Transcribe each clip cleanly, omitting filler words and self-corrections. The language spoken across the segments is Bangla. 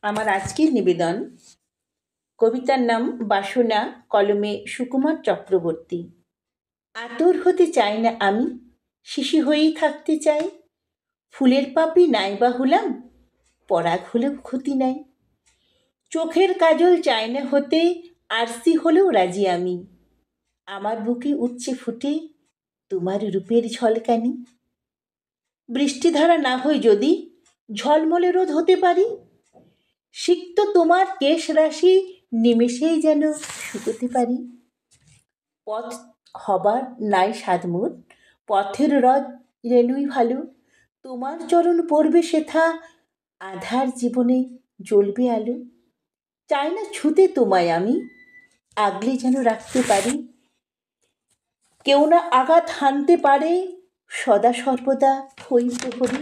আমার আজকের নিবেদন কবিতার নাম বাসনা, কলমে সুকুমার চক্রবর্তী। আতর হতে চাই না আমি, শিশি হয়েই থাকতে চাই। ফুলের পাপড়ি নাইবা হলাম, পরাগ হলেও ক্ষতি নাই। চোখের কাজল চাই না হতে, আরসি হলেও রাজি আমি। আমার বুকে উঠছে ফুটে তোমার রূপের ঝলকানি। বৃষ্টিধারা না হই যদি, ঝলমলে রোদ হতে পারি। সিক্ত তোমার কেশ রাশি নিমেষেই যেন শুকোতে পারি। পথ হবার নাই সাধমোর, পথের রথ রেণুই ভালো। তোমার চরণ পড়বে সেথা, আধার জীবনে জ্বলবে আলো। চাই না ছুতে তোমায় আমি, আগলে যেন রাখতে পারি। কেউ না আঘাত হানতে পারে, সদা সর্বদা হই প্রহরী।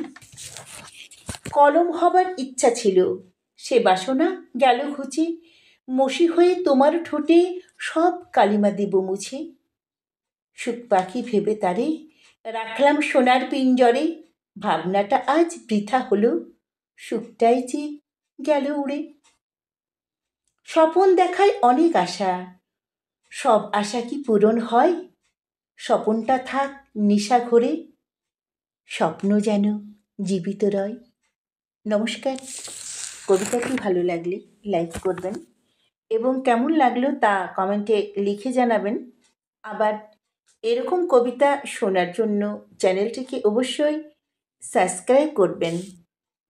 কলম হবার ইচ্ছা ছিল, সে বাসনা গেল ঘুচে। মসি হয়ে তোমার ঠোঁটে সব কালিমা দেব মুছে। সুখ পাখি ভেবে তারে রাখলাম সোনার পিঞ্জরে। ভাবনাটা আজ বৃথা হলো, সুখটাই যে গেল উড়ে। স্বপন দেখায় অনেক আশা, সব আশা কি পূরণ হয়? স্বপনটা থাক নিশা ঘরে, স্বপ্ন যেন জীবিত রয়। নমস্কার। কবিতাটি ভালো লাগলে লাইক করবেন এবং কেমন লাগলো তা কমেন্টে লিখে জানাবেন। আবার এরকম কবিতা শোনার জন্য চ্যানেলটিকে অবশ্যই সাবস্ক্রাইব করবেন।